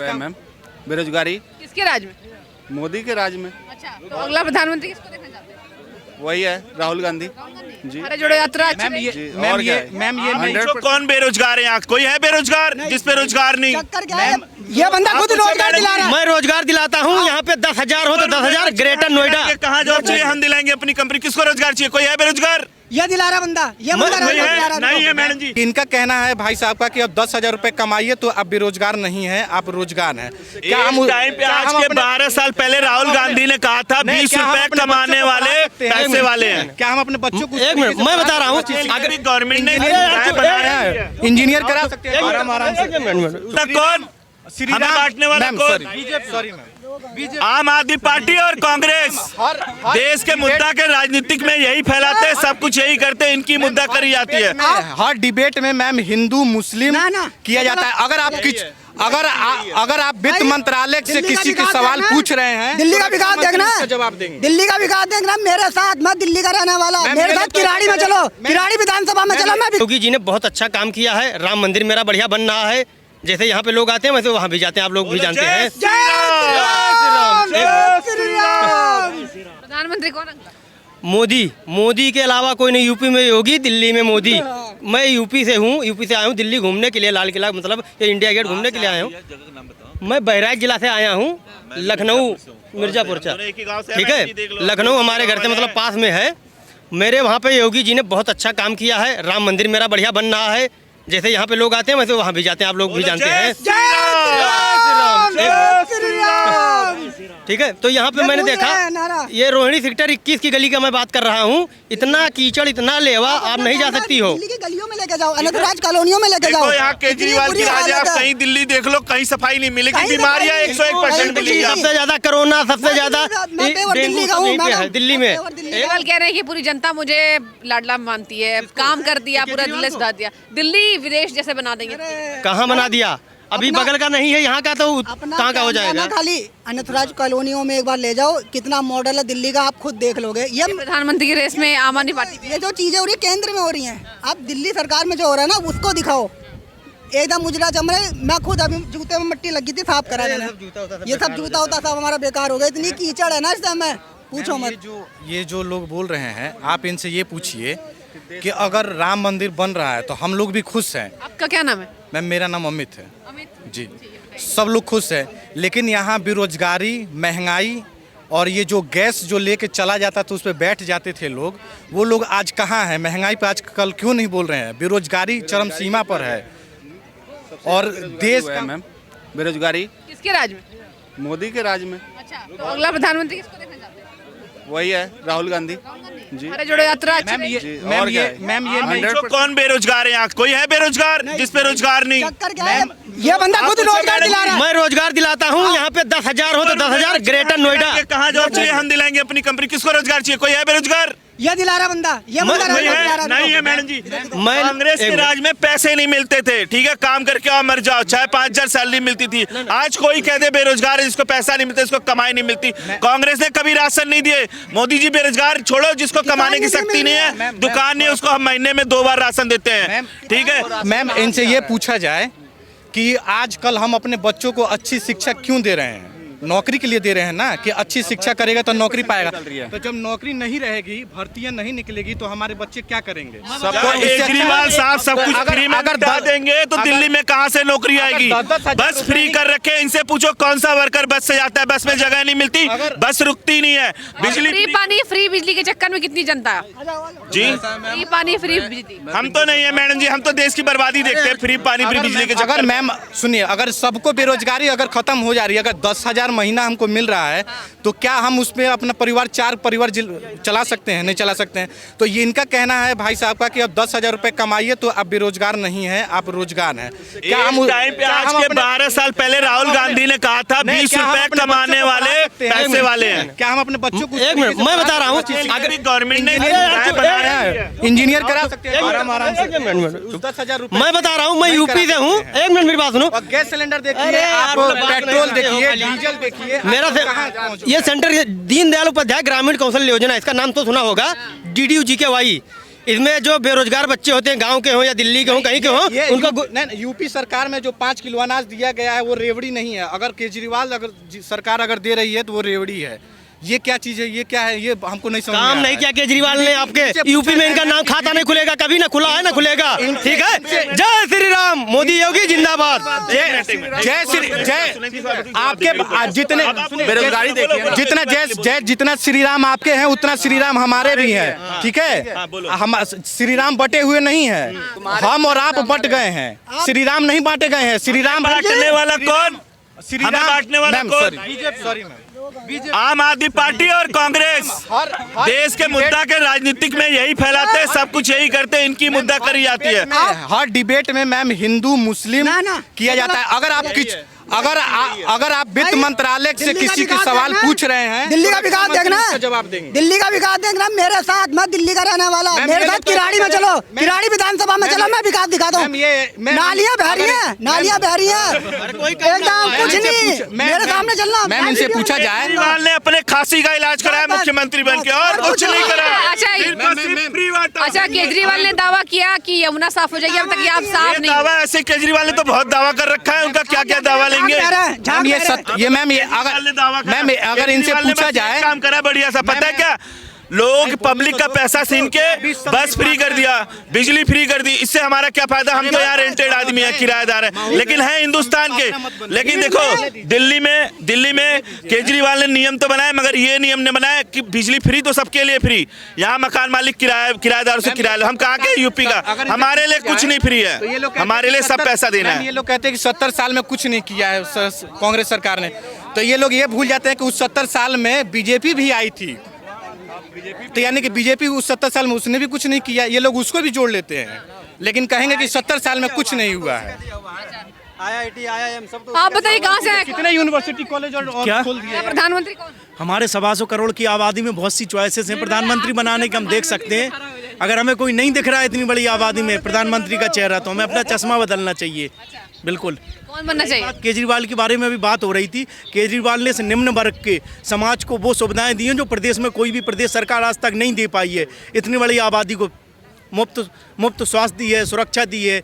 है मैम, बेरोजगारी किसके राज में? मोदी के राज में। अच्छा, तो अगला प्रधानमंत्री किसको देखना चाहते हैं? वही है राहुल गांधी जी। भारत जोड़ो यात्रा अच्छी मैम रही? ये जी, मैम और ये क्या है? मैम ये नहीं। जो कौन बेरोजगार है यहाँ? कोई है बेरोजगार जिस पे रोजगार नहीं? चक्कर क्या है? ये बंदा खुद रोजगार दिला रहा है। मैं रोजगार दिलाता हूँ। यहाँ पे 10,000 हो तो 10,000 ग्रेटर नोएडा। कहाँ जॉब चाहिए? हम दिलाएंगे अपनी कंपनी। किसको रोजगार चाहिए? कोई है बेरोजगार? ये दिला रहा बंदा, ये बंदा कोई रोजगार दिला है? रहा नहीं है मैडम जी। इनका कहना है भाई साहब का कि अब 10,000 रुपए कमाइए तो अब बेरोजगार नहीं है, आप रोजगार हैं। क्या हम टाइम पे आज के 12 साल पहले राहुल गांधी ने कहा था 20 रुपए कमाने वाले पैसे वाले हैं। क्या हम अपने बच्चों को एक मिनट मैं बता रहा हूँ। अगर गवर्नमेंट ने इंजीनियर करा सकते हैं आराम से। कौन हमें बांटने वाला कौन? सॉरी मैम, आम आदमी पार्टी और कांग्रेस देश के मुद्दा के राजनीतिक में यही फैलाते हैं, सब कुछ यही करते हैं, इनकी मुद्दा करी जाती है। हर डिबेट में मैम हिंदू मुस्लिम किया जाता है। अगर आप वित्त मंत्रालय से किसी के सवाल पूछ रहे हैं, दिल्ली का विकास देखना, जवाब देंगे। दिल्ली का विकास देखना मेरे साथ। मैं दिल्ली का रहने वाला, मेरे साथ किराड़ी में चलो, किराड़ी विधानसभा में चलो। मैं योगी जी ने बहुत अच्छा काम किया है। राम मंदिर मेरा बढ़िया बन रहा है। जैसे यहाँ पे लोग आते हैं वैसे वहाँ भी जाते हैं, आप लोग भी जानते हैं। प्रधानमंत्री कौन अगला? मोदी के अलावा कोई नहीं। यूपी में योगी, दिल्ली में मोदी। मैं यूपी से हूँ, यूपी से आया हूँ दिल्ली घूमने के लिए, लाल किला मतलब ये इंडिया गेट घूमने के लिए आया हूँ। मैं बहराइच जिला से आया हूँ, लखनऊ मिर्जापुर से। ठीक है, लखनऊ हमारे घर से मतलब पास में है। मेरे वहाँ पे योगी जी ने बहुत अच्छा काम किया है। राम मंदिर मेरा बढ़िया बन रहा है। जैसे यहाँ पे लोग आते हैं वैसे वहाँ भी जाते हैं, आप लोग भी जानते हैं। ठीक है, तो यहाँ पे मैंने देखा ये रोहिणी सेक्टर 21 की गली का मैं बात कर रहा हूँ। इतना कीचड़, इतना लेवा, आप नहीं जा सकती हो। दिल्ली की गलियों में लेके जाओ, अनंतराज कॉलोनियों में लेके जाओ। यहाँ केजरीवाल की राज है, आप कहीं दिल्ली देख लो, कहीं सफाई नहीं मिलेगी। बीमारियाँ 101% मिलेगी। सबसे ज्यादा कोरोना, सबसे ज्यादा दिल्ली का हूँ मैडम, दिल्ली में। केजरीवाल कह रहे हैं कि पूरी जनता मुझे लाडला मानती है, काम कर दिया, पूरा दिल्ली सुधार दिया। दिल्ली विदेश जैसे बना देंगे। कहाँ बना दिया? अभी बगल का नहीं है, यहाँ का तो कहाँ का हो जाएगा? खाली अनंतराज कॉलोनियों में एक बार ले जाओ, कितना मॉडल है दिल्ली का, आप खुद देख लोगे। ये प्रधानमंत्री की रेस में आम आदमी पार्टी, ये जो चीजें हो रही है केंद्र में हो रही हैं, आप दिल्ली सरकार में जो हो रहा है ना उसको दिखाओ। एकदम मुजरा जम रहे। मैं खुद अभी जूते में मिट्टी लगी थी, साफ करा देना। ये सब जूता होता सब हमारा बेकार हो गया। इतनी कीचड़ है ना इस समय, पूछो मत। ये जो लोग बोल रहे हैं, आप इनसे ये पूछिए कि अगर राम मंदिर बन रहा है तो हम लोग भी खुश हैं। आपका क्या नाम है? मैम मेरा नाम अमित है अमित जी। सब लोग खुश हैं, लेकिन यहाँ बेरोजगारी, महंगाई और ये जो गैस जो लेके चला जाता था उस पर बैठ जाते थे लोग, वो लोग आज कहाँ हैं? महंगाई पे आज कल क्यों नहीं बोल रहे हैं? बेरोजगारी चरम सीमा पर है और देश है मैम, बेरोजगारी किसके राज में? मोदी के राज में। अच्छा, तो अगला प्रधानमंत्री किसको देखना चाहते हैं? वही है राहुल गांधी जी। भारत जोड़ो यात्रा अच्छी मैम रही? ये जी, मैम और क्या ये है? मैम ये नहीं। जो कौन बेरोजगार है यहाँ? कोई है बेरोजगार जिस पे रोजगार नहीं? चक्कर क्या है? ये बंदा खुद रोजगार दिला रहा है। मैं रोजगार दिलाता हूँ। यहाँ पे 10,000 हो तो 10,000 ग्रेटर नोएडा। कहाँ जॉब चाहिए? हम दिलाएंगे अपनी कंपनी। किसको रोजगार चाहिए? कोई है बेरोजगार? ये दिला रहा बंदा, ये बंदा कोई रोजगार दिला है? रहा नहीं है मैडम जी। मैं कांग्रेस के राज में पैसे नहीं मिलते थे, ठीक है, काम करके और मर जाओ, चाहे 5,000 सैलरी मिलती थी। आज कोई कह दे बेरोजगार है, जिसको पैसा नहीं मिलता, जिसको कमाई नहीं मिलती। कांग्रेस ने कभी राशन नहीं दिए। मोदी जी बेरोजगार छोड़ो, जिसको कमाने की शक्ति नहीं है, दुकान नहीं, उसको हम महीने में 2 बार राशन देते हैं, ठीक है। मैम इनसे ये पूछा जाए कि आजकल हम अपने बच्चों को अच्छी शिक्षा क्यों दे रहे हैं? नौकरी के लिए दे रहे हैं ना, कि अच्छी शिक्षा करेगा तो नौकरी पाएगा। तो जब नौकरी नहीं रहेगी, भर्तियां नहीं निकलेगी, तो हमारे बच्चे क्या करेंगे? सबको केजरीवाल साहब सब कुछ फ्री में बता देंगे तो दिल्ली में कहाँ से नौकरी आएगी? बस फ्री कर रखे। इनसे पूछो कौन सा वर्कर बस से जाता है, बस में जगह नहीं मिलती, बस रुकती नहीं है। बिजली फ्री पानी, फ्री बिजली के चक्कर में कितनी जनता है जी। फ्री पानी, फ्री बिजली। हम तो नहीं है मैडम जी, हम तो देश की बर्बादी देखते हैं। फ्री पानी, फ्री बिजली के चक्कर। अगर मैम सुनिए, अगर सबको बेरोजगारी अगर खत्म हो जा रही है, अगर 10,000 महीना हमको मिल रहा है, तो क्या हम उसमें अपना परिवार 4 परिवार चला सकते हैं? नहीं चला सकते हैं। तो ये इनका कहना है भाई साहब का कि अब 10,000 रुपए कमाइए तो अब बेरोजगार नहीं है, आप रोजगार हैं। क्या हम टाइम पे आज के 12 साल पहले राहुल गांधी ने कहा था 20 रुपए कमाने वाले पैसे वाले हैं? क्या हम अपने बच्चों को? एक मिनट मैं बता रहा हूँ। अगर गवर्नमेंट ने इंजीनियर करा सकते हैं आराम से। 10,000 रुपए मैं बता रहा हूँ, मैं यूपी से हूँ। एक मिनट मेरी बात सुनो। गैस सिलेंडर देखिए, आप पेट्रोल देखिए, डीजल देखिए। मेरा ये सेंटर दीनदयाल उपाध्याय ग्रामीण कौशल योजना, इसका नाम तो सुना होगा, DDU-GKY। इसमें जो बेरोजगार बच्चे होते हैं, गांव के हों या दिल्ली के हों, कहीं के हों, उनको यूपी सरकार में जो 5 किलो अनाज दिया गया है वो रेवड़ी नहीं है। अगर केजरीवाल सरकार अगर दे रही है तो वो रेवड़ी है। ये क्या चीज है, ये क्या है, ये हमको नहीं समझ में आ काम रहा नहीं है। किया केजरीवाल ने। आपके यूपी में इनका नाम खाता नहीं खुलेगा, कभी ना खुला है ना खुलेगा। ठीक है, जय श्री राम, मोदी योगी जिंदाबाद। जय आपके जितने बेरोजगारी देखिए, जितना श्री राम आपके हैं उतना श्री राम हमारे भी हैं। ठीक है, हम श्री राम बटे हुए नहीं है, हम और आप बट गए हैं, श्री राम नहीं बांटे गए हैं। श्री राम बांटने वाला कौन? हमें बांटने वाला कौन? सॉरी मैम, आम आदमी पार्टी और कांग्रेस देश के मुद्दा के राजनीतिक में यही फैलाते हैं, सब कुछ यही करते हैं, इनकी मुद्दा करी जाती है। हर डिबेट में मैम हिंदू मुस्लिम किया जाता है। अगर आप वित्त मंत्रालय से किसी के सवाल पूछ रहे हैं, दिल्ली का विकास देखना, जवाब देंगे। दिल्ली का विकास देखना मेरे साथ। मैं दिल्ली का रहने वाला, मेरे साथ किराड़ी में चलो, किराड़ी विधानसभा में चलो, मैं विकास दिखाता हूँ। नालियाँ बह रही हैं, नालियाँ बह रही हैं, एकदम कुछ नहीं, मेरे सामने चलना। मैम इनसे पूछा जाए, केजरीवाल ने अपने खांसी का इलाज कराया मुख्यमंत्री बन के, और कुछ नहीं कराया। अच्छा, केजरीवाल ने दावा किया कि यमुना साफ हो जाएगी, अब तक ये आप साफ नहीं। दावा ऐसे केजरीवाल ने तो बहुत दावा कर रखा है, उनका क्या क्या दावा लेंगे। मैम अगर इनसे पूछा जाए, काम करा बढ़िया सा, पता है क्या, लोग पब्लिक का पैसा छीन के बस फ्री कर दिया, बिजली फ्री कर दी, इससे हमारा क्या फायदा? हम तो यहाँ रेंटेड आदमी है, किराएदार है, लेकिन है हिंदुस्तान के। लेकिन देखो दिल्ली में केजरीवाल ने नियम तो बनाए, मगर ये नियम ने बनाया कि बिजली फ्री तो सबके लिए फ्री। यहाँ मकान मालिक किराएदार से किराया लो, हम कहाँ के यूपी का, हमारे लिए कुछ नहीं फ्री है, हमारे लिए सब पैसा देना है। ये लोग कहते हैं कि 70 साल में कुछ नहीं किया है कांग्रेस सरकार ने, तो ये लोग ये भूल जाते हैं कि उस 70 साल में बीजेपी भी आई थी, तो यानी कि बीजेपी उस 70 साल में उसने भी कुछ नहीं किया। ये लोग उसको भी जोड़ लेते हैं, लेकिन कहेंगे कि 70 साल में कुछ नहीं हुआ है। IIT, IIM सब तो आप बताइए कहाँ से आए? कितने यूनिवर्सिटी कॉलेज और क्या? खोल दिए। प्रधानमंत्री कौन? हमारे 125 करोड़ की आबादी में बहुत सी चॉइसेस हैं प्रधानमंत्री बनाने के, हम देख सकते हैं। अगर हमें कोई नहीं दिख रहा है इतनी बड़ी आबादी में प्रधानमंत्री का चेहरा, तो हमें अपना चश्मा बदलना चाहिए। बिल्कुल। कौन बनना चाहिए? केजरीवाल के बारे में भी बात हो रही थी। केजरीवाल ने निम्न वर्ग के समाज को वो सुविधाएं दी हैं जो प्रदेश में कोई भी प्रदेश सरकार आज तक नहीं दे पाई है। इतनी बड़ी आबादी को मुफ्त स्वास्थ्य दी है, सुरक्षा दी है,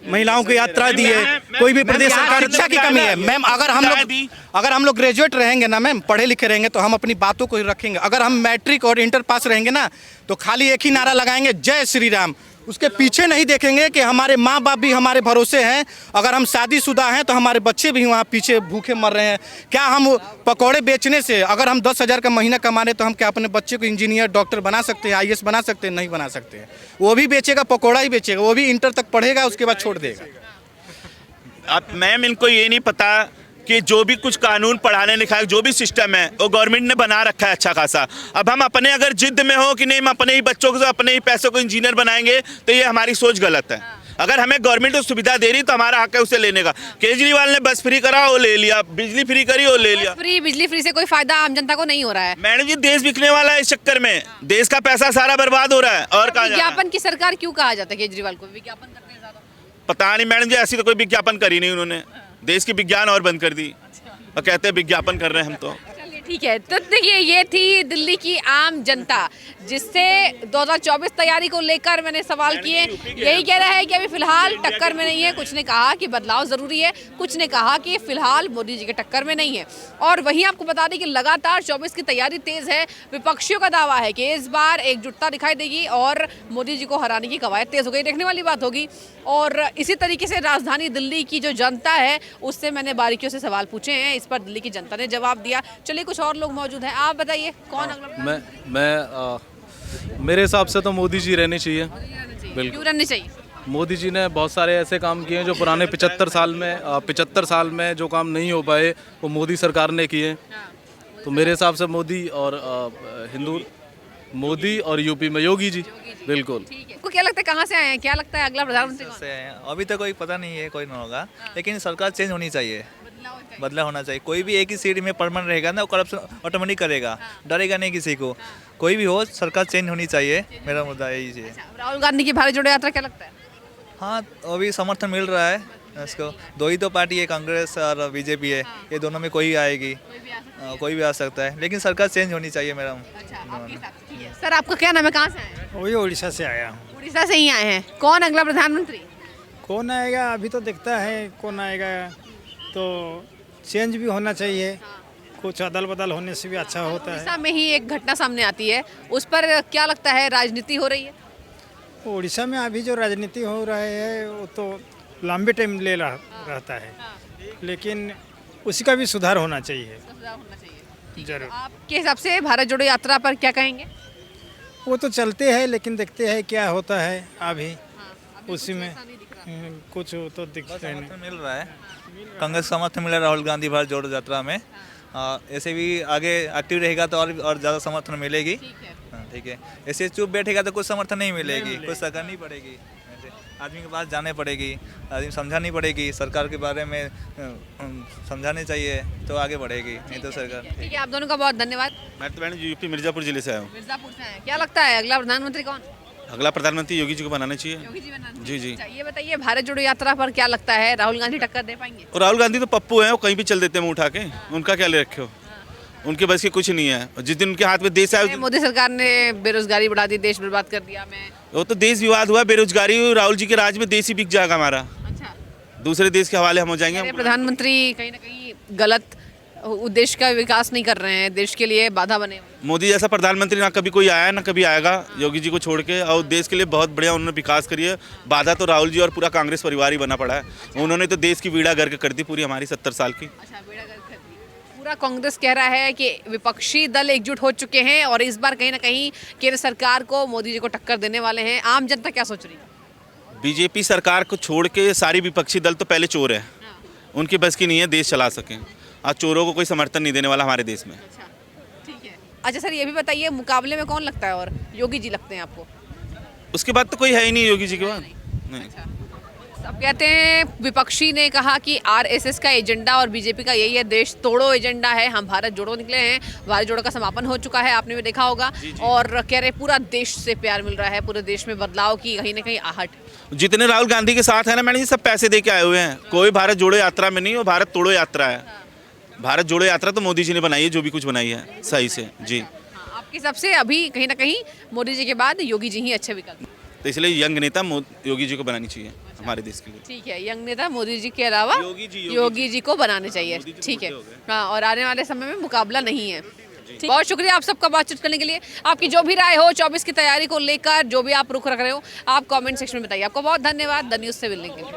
महिलाओं को यात्रा दी है, कोई भी प्रदेश सरकार। शिक्षा की कमी है मैम। अगर हम लोग ग्रेजुएट रहेंगे ना मैम, पढ़े लिखे रहेंगे, तो हम अपनी बातों को ही रखेंगे। अगर हम मैट्रिक और इंटर पास रहेंगे ना, तो खाली एक ही नारा लगाएंगे, जय श्री राम। उसके पीछे नहीं देखेंगे कि हमारे माँ बाप भी हमारे भरोसे हैं। अगर हम शादीशुदा हैं तो हमारे बच्चे भी वहाँ पीछे भूखे मर रहे हैं। क्या हम पकौड़े बेचने से, अगर हम 10,000 का महीना कमा रहे, तो हम क्या अपने बच्चे को इंजीनियर, डॉक्टर बना सकते हैं, IAS बना सकते हैं? नहीं बना सकते हैं। वो भी बेचेगा, पकौड़ा ही बेचेगा, वो भी इंटर तक पढ़ेगा, उसके बाद छोड़ देगा। अब मैम इनको ये नहीं पता कि जो भी कुछ कानून पढ़ाने लिखाने जो भी सिस्टम है वो गवर्नमेंट ने बना रखा है अच्छा खासा। अब हम अपने अगर जिद में हो कि नहीं हम अपने ही बच्चों को अपने ही पैसों को इंजीनियर बनाएंगे, तो ये हमारी सोच गलत है। अगर हमें गवर्नमेंट को सुविधा दे रही तो हमारा हक है उसे लेने का। केजरीवाल ने बस फ्री करा, वो ले लिया, बिजली फ्री करी, वो ले लिया। बिजली फ्री से कोई फायदा आम जनता को नहीं हो रहा है मैडम जी, देश बिकने वाला है इस चक्कर में, देश का पैसा सारा बर्बाद हो रहा है। और विज्ञापन की सरकार क्यों कहा जाता है केजरीवाल को? विज्ञापन करते हैं ज्यादा। पता नहीं मैडम जी, ऐसी तो कोई विज्ञापन करी नहीं उन्होंने, देश की विज्ञान और बंद कर दी और कहते हैं विज्ञापन कर रहे हैं हम तो। ठीक है, तो देखिए ये थी दिल्ली की आम जनता, जिससे 2024 तैयारी को लेकर मैंने सवाल किए। यही कह रहा है कि अभी फिलहाल टक्कर में नहीं है। कुछ ने कहा कि बदलाव जरूरी है, कुछ ने कहा कि फिलहाल मोदी जी के टक्कर में नहीं है। और वहीं आपको बता दें कि लगातार 24 की तैयारी तेज है। विपक्षियों का दावा है कि इस बार एकजुटता दिखाई देगी और मोदी जी को हराने की कवायद तेज हो गई। देखने वाली बात होगी। और इसी तरीके से राजधानी दिल्ली की जो जनता है उससे मैंने बारीकियों से सवाल पूछे हैं, इस पर दिल्ली की जनता ने जवाब दिया। चलिए कुछ और लोग मौजूद हैं, आप बताइए कौन अगला? मेरे हिसाब से तो मोदी जी रहने चाहिए। बिल्कुल। क्यों रहने चाहिए? मोदी जी ने बहुत सारे ऐसे काम किए हैं जो पुराने 75 साल में जो काम नहीं हो पाए वो मोदी सरकार ने किए। तो मेरे हिसाब से मोदी और यूपी में योगी जी। बिल्कुल। आपको क्या लगता है कहाँ से आए हैं? क्या लगता है अगला प्रधानमंत्री कौन? अभी तो कोई पता नहीं है, कोई ना होगा, लेकिन सरकार चेंज होनी चाहिए, बदलाव होना चाहिए। कोई भी एक ही सीट में परमानेंट रहेगा ना, वो करप्शन ऑटोमेटिक करेगा, डरेगा नहीं किसी को। कोई भी हो, सरकार चेंज होनी चाहिए, मेरा मुद्दा यही है। राहुल गांधी की भारत जोड़ो यात्रा क्या लगता है? हाँ, अभी समर्थन मिल रहा है इसको। दो ही तो पार्टी है, कांग्रेस और बीजेपी है, ये दोनों में कोई आएगी, कोई भी आ सकता है, लेकिन सरकार चेंज होनी चाहिए मेरा। सर आपका क्या नाम है, कहाँ से आए हैं? वही उड़ीसा से आया हूँ। उड़ीसा से ही आए हैं, कौन अगला प्रधानमंत्री? कौन आएगा अभी तो दिखता है कौन आएगा, तो चेंज भी होना चाहिए, कुछ अदल बदल होने से भी अच्छा होता है। उड़ीसा में ही एक घटना सामने आती है, उस पर क्या लगता है, राजनीति हो रही है? उड़ीसा में अभी जो राजनीति हो रहा है वो तो लंबे टाइम ले रहता है, लेकिन उसका भी सुधार होना चाहिए। जरूर। आपके हिसाब से भारत जोड़ो यात्रा पर क्या कहेंगे? वो तो चलते हैं लेकिन देखते हैं क्या होता है अभी उसी में कुछ तो दिखता है समर्थन मिल रहा है, कांग्रेस समर्थन मिला राहुल गांधी भारत जोड़ो यात्रा में। ऐसे भी आगे एक्टिव रहेगा तो और ज़्यादा समर्थन मिलेगी। ठीक है, ऐसे चुप बैठेगा तो कुछ समर्थन नहीं मिलेगी, कुछ करनी पड़ेगी, ऐसे आदमी के पास जाने पड़ेगी, आदमी समझानी पड़ेगी, सरकार के बारे में समझाने चाहिए तो आगे बढ़ेगी, नहीं तो सरकार। ठीक है, आप दोनों का बहुत धन्यवाद। मैं तो यूपी मिर्जापुर जिले से आया हूँ। मिर्जापुर से हैं, क्या लगता है अगला प्रधानमंत्री कौन? अगला प्रधानमंत्री योगी जी को बनाना चाहिए। योगी जी बनाना जी जी। अच्छा, ये बताइए भारत जोड़ो यात्रा पर क्या लगता है, राहुल गांधी टक्कर दे पाएंगे? और राहुल गांधी तो पप्पू हैं, वो कहीं भी चल देते हैं मुँह उठा के, उनका क्या ले रखे हो, उनके बस की कुछ नहीं है। जिस दिन उनके हाथ में देश आया, मोदी सरकार ने बेरोजगारी बढ़ा दी, देश बर्बाद कर दिया। मैं वो तो देश विवाद हुआ, बेरोजगारी राहुल जी के राज में देश ही बिक जाएगा हमारा, अच्छा, दूसरे देश के हवाले हम हो जाएंगे। प्रधानमंत्री कहीं ना कहीं गलत देश का विकास नहीं कर रहे हैं, देश के लिए बाधा बने हुए हैं। मोदी जैसा प्रधानमंत्री ना कभी कोई आया ना कभी आएगा योगी जी को छोड़ के, और देश के लिए बहुत बढ़िया उन्होंने विकास करी है। बाधा तो राहुल जी और पूरा कांग्रेस परिवार ही बना पड़ा है। उन्होंने तो देश की बीड़ा गर्क कर दी पूरी हमारी 70 साल की। अच्छा, बेड़ा गर्क कर दी। पूरा कांग्रेस कह रहा है कि विपक्षी दल एकजुट हो चुके हैं और इस बार कहीं ना कहीं केंद्र सरकार को, मोदी जी को टक्कर देने वाले हैं। आम जनता क्या सोच रही है? बीजेपी सरकार को छोड़ के सारी विपक्षी दल तो पहले चोर है, उनकी बस की नहीं है देश चला सकें। आज चोरों को कोई समर्थन नहीं देने वाला हमारे देश में। अच्छा, ठीक है। अच्छा सर, ये भी बताइए मुकाबले में कौन लगता है, और योगी जी लगते हैं आपको? उसके बाद तो कोई है ही नहीं योगी जी के बाद। नहीं। सब कहते हैं, विपक्षी ने कहा कि आरएसएस का एजेंडा और बीजेपी का यही है, देश तोड़ो एजेंडा है, हम भारत जोड़ो निकले हैं। भारत जोड़ो का समापन हो चुका है, आपने भी देखा होगा। और कह रहे पूरा देश से प्यार मिल रहा है, पूरे देश में बदलाव की कहीं ना कहीं आहट। जितने राहुल गांधी के साथ है ना मैडम जी, सब पैसे दे के आए हुए हैं, कोई भारत जोड़ो यात्रा में नहीं, वो भारत तोड़ो यात्रा है। भारत जोड़ो यात्रा तो मोदी जी ने बनाई है, जो भी कुछ बनाई है सही से जी। आपके हिसाब से अभी कहीं ना कहीं मोदी जी के बाद योगी जी ही अच्छे विकल्प, तो इसलिए यंग नेता योगी जी को बनानी चाहिए हमारे देश के लिए। ठीक है, यंग नेता मोदी जी के अलावा योगी जी को बनाने चाहिए। ठीक है, हाँ, और आने वाले समय में मुकाबला नहीं है। बहुत शुक्रिया आप सबका बातचीत करने के लिए। आपकी जो भी राय हो 24 की तैयारी को लेकर, जो भी आप रुख रख रहे हो, आप कमेंट सेक्शन में बताइए। आपको बहुत धन्यवाद द न्यूज़ से मिलने के लिए।